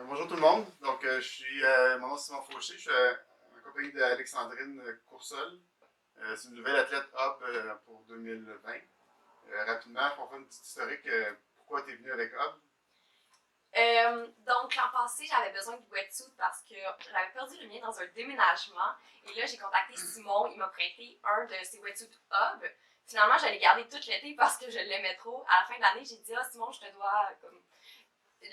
Bonjour tout le monde. Donc, mon nom est Simon Fauché. Je suis en compagnie d'Alexandrine Coursol. C'est une nouvelle athlète hub pour 2020. Rapidement, pour faire une petite historique, pourquoi tu es venue avec hub? Donc, l'an passé, j'avais besoin de wetsuit parce que j'avais perdu le mien dans un déménagement. Et là, j'ai contacté Simon. Il m'a prêté un de ses wetsuits hub. Finalement, j'allais garder tout l'été parce que je l'aimais trop. À la fin de l'année, j'ai dit « Ah, Simon, je te dois... » comme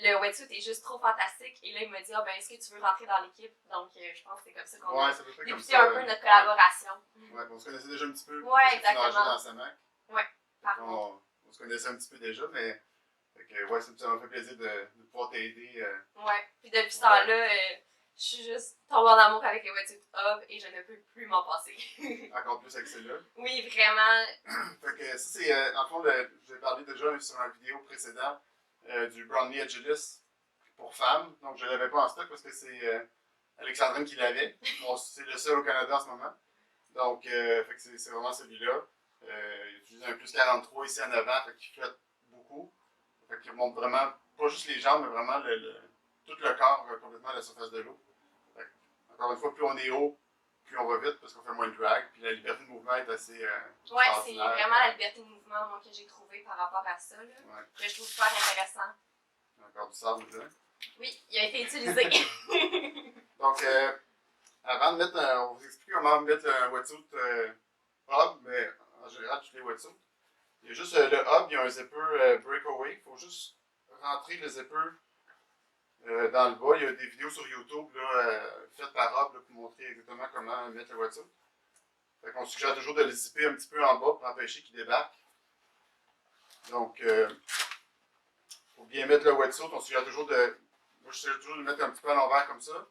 le wetsuit est juste trop fantastique. Et là, il m'a dit « Ah, ben, est-ce que tu veux rentrer dans l'équipe? » Donc, je pense que c'est comme ça qu'on a Ça peut être comme débuté ça. un peu notre collaboration. Ouais, on se connaissait déjà un petit peu. Ouais, Parce que tu nageais exactement. dans Samac. Ouais, par contre. On se connaissait un petit peu déjà, mais ouais, ça m'a fait plaisir de pouvoir t'aider. Ouais, puis depuis ce temps-là, je suis juste tombée en amour avec les wetsuit hub et je ne peux plus m'en passer. Encore plus avec celle-là. Oui, vraiment. Fait que ça, c'est, en fond, je vous ai parlé déjà sur une vidéo précédente du Brownie Agilis pour femmes. Donc, je ne l'avais pas en stock parce que c'est Alexandrine qui l'avait. Bon, c'est le seul au Canada en ce moment. Donc, fait que c'est vraiment celui-là. Il utilise un plus 43 ici en avant, fait qu'il flotte beaucoup. Fait qu'il remonte vraiment, pas juste les jambes, mais vraiment tout le corps complètement à la surface de l'eau. Encore une fois, plus on est haut, plus on va vite parce qu'on fait moins de drag. Puis la liberté de mouvement est assez. Ouais, c'est vraiment la liberté de mouvement, moi, que j'ai trouvé par rapport à ça. Là, ouais. Que je trouve super intéressant. Encore du sable dedans. Oui, il a été utilisé. Donc, avant de mettre on vous explique comment mettre un wetsuit hub, mais en général, tous les wetsuits. Il y a juste le hub, il y a un zipper breakaway. Il faut juste rentrer le zipper dans le bas. Il y a des vidéos sur YouTube là, faites par hub là, pour montrer exactement comment mettre le wetsuit. Fait qu'on suggère toujours de le zipper un petit peu en bas pour empêcher qu'il débarque. Donc, pour bien mettre le wetsuit, on suggère toujours de. Moi, je suggère toujours de le mettre un petit peu à l'envers comme ça,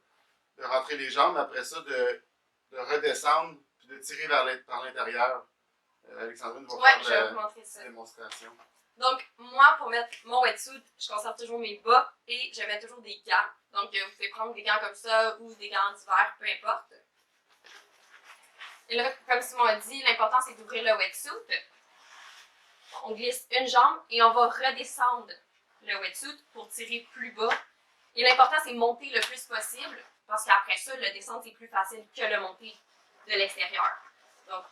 de rentrer les jambes, après ça, de redescendre puis de tirer par l'intérieur. Alexandrine va faire la démonstration. Donc, moi, pour mettre mon wetsuit, je conserve toujours mes bas et je mets toujours des gants. Donc, vous pouvez prendre des gants comme ça ou des gants d'hiver, peu importe. Et là, comme Simon a dit, l'important c'est d'ouvrir le wetsuit. On glisse une jambe et on va redescendre le wetsuit pour tirer plus bas. Et l'important c'est monter le plus possible parce qu'après ça, le descendre c'est plus facile que le monter de l'extérieur. Donc,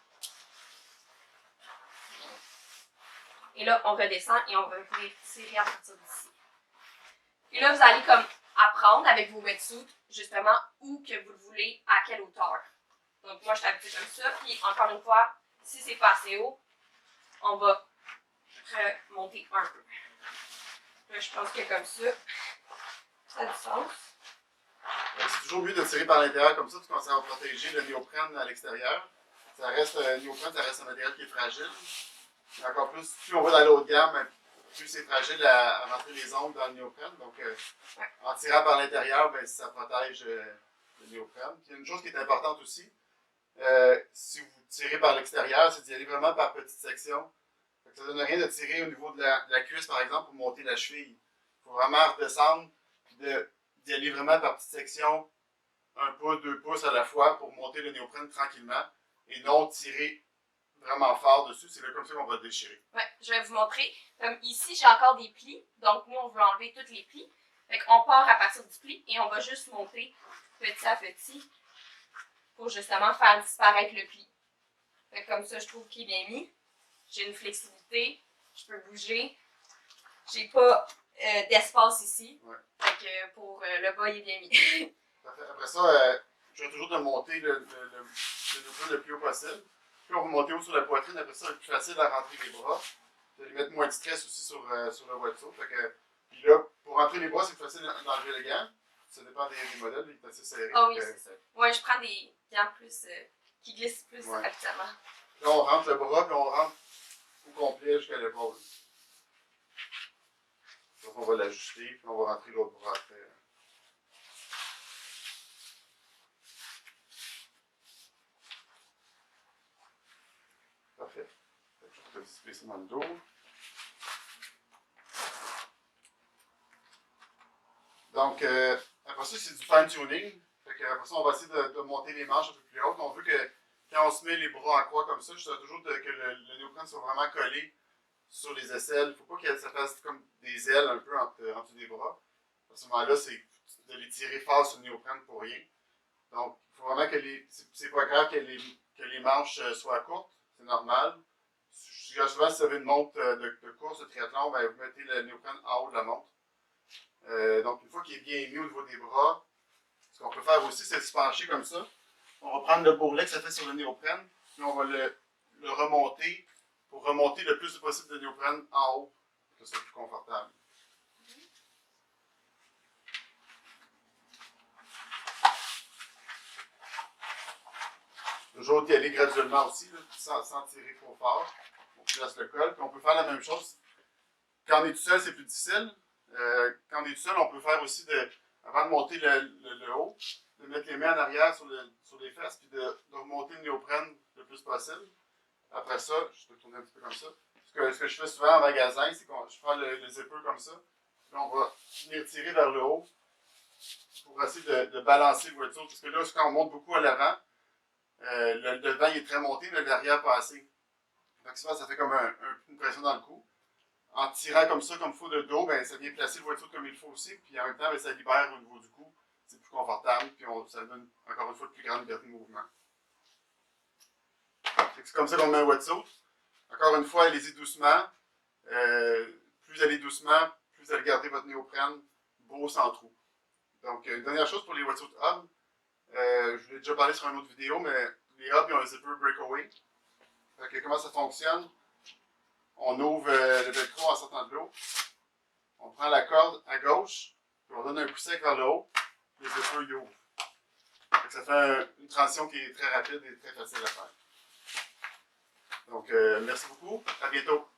et là, on redescend et on va venir tirer à partir d'ici. Et là, vous allez comme apprendre avec vos wetsuits, justement, où que vous le voulez, à quelle hauteur. Donc, moi, je suis habituée comme ça. Puis, encore une fois, si c'est pas assez haut, on va remonter un peu. Là, je pense que comme ça a du sens. C'est toujours mieux de tirer par l'intérieur comme ça, parce qu'on va protéger le néoprène à l'extérieur. Ça reste, le néoprène, ça reste un matériel qui est fragile. Et encore plus, plus on va dans l'autre gamme, plus c'est fragile à rentrer les ongles dans le néoprène. Donc, en tirant par l'intérieur, ben, ça protège le néoprène. Puis, il y a une chose qui est importante aussi, si vous tirez par l'extérieur, c'est d'y aller vraiment par petites sections. Ça ne donne rien de tirer au niveau de la cuisse, par exemple, pour monter la cheville. Il faut vraiment redescendre, puis d'y aller vraiment par petites sections, 1 pouce, 2 pouces à la fois, pour monter le néoprène tranquillement, et non tirer vraiment fort dessus. C'est là comme ça qu'on va le déchirer. Ouais, je vais vous montrer. Comme ici, j'ai encore des plis, donc nous, on veut enlever tous les plis. Fait qu'on part à partir du pli et on va juste monter petit à petit pour justement faire disparaître le pli. Fait comme ça, je trouve qu'il est bien mis. J'ai une flexibilité, je peux bouger. J'ai pas d'espace ici. Ouais. Fait que pour le bas, il est bien mis. Après ça, je vais toujours de monter le néoprène le plus haut possible. Puis on va monter haut sur la poitrine, après ça, c'est plus facile à rentrer les bras. Vous allez mettre moins de stress aussi sur le wetsuit. Puis là, pour rentrer les bras, c'est plus facile d'enlever le gant. Ça dépend des modèles, il est assez serré. Ah oui, c'est ça. Ouais, je prends des gants plus qui glissent plus habituellement. Là, on rentre le bras, puis on rentre au complet jusqu'à l'épaule. Donc, on va l'ajuster, puis on va rentrer l'autre bras après. Parfait. Je vais dissiper ça dans le dos. Donc, après ça, c'est du fine-tuning. Après ça, on va essayer de monter les manches un peu plus hautes. On veut que quand on se met les bras en croix comme ça, je sais toujours que le néoprène soit vraiment collé sur les aisselles. Il ne faut pas que ça fasse comme des ailes un peu entre les bras. À ce moment-là, tu de les tirer fort sur le néoprène pour rien. Donc, il faut vraiment que c'est pas grave que les manches soient courtes, c'est normal. Souvent, si vous avez une montre de course, de triathlon, ben, vous mettez le néoprène en haut de la montre. Donc, une fois qu'il est bien mis au niveau des bras, ce qu'on peut faire aussi, c'est se pencher comme ça. On va prendre le bourrelet que ça fait sur le néoprène, puis on va le remonter pour remonter le plus possible de néoprène en haut, pour que ce soit plus confortable. Toujours y aller graduellement aussi, là, sans tirer trop fort. On place le col, puis on peut faire la même chose. Quand on est tout seul, c'est plus difficile. Quand on est tout seul, on peut faire aussi, avant de monter le haut, de mettre les mains en arrière sur les fesses, puis de remonter le néoprène le plus possible. Après ça, je peux tourner un petit peu comme ça. Ce que je fais souvent en magasin, c'est que je prends les épaules comme ça, puis on va venir tirer vers le haut pour essayer de balancer la voiture. Parce que là, quand on monte beaucoup à l'avant, le devant il est très monté, mais l'arrière pas assez. Donc souvent, ça fait comme une pression dans le cou. En tirant comme ça, comme il faut de dos, ben, ça vient placer la voiture comme il faut aussi, puis en même temps, ben, ça libère au niveau du cou. C'est plus confortable, puis ça donne encore une fois de plus grande liberté de mouvement. C'est comme ça qu'on met un wetsuit. Encore une fois, allez-y doucement. Plus vous allez doucement, plus vous allez garder votre néoprène beau sans trou. Donc, une dernière chose pour les wetsuit hubs. Je vous ai déjà parlé sur une autre vidéo, mais les hubs, ils ont un zipper breakaway. Comment ça fonctionne? On ouvre le velcro en sortant de l'eau. On prend la corde à gauche, puis on donne un coup sec vers le haut, puis le zipper il ouvre. Ça fait une transition qui est très rapide et très facile à faire. Donc, merci beaucoup. À bientôt.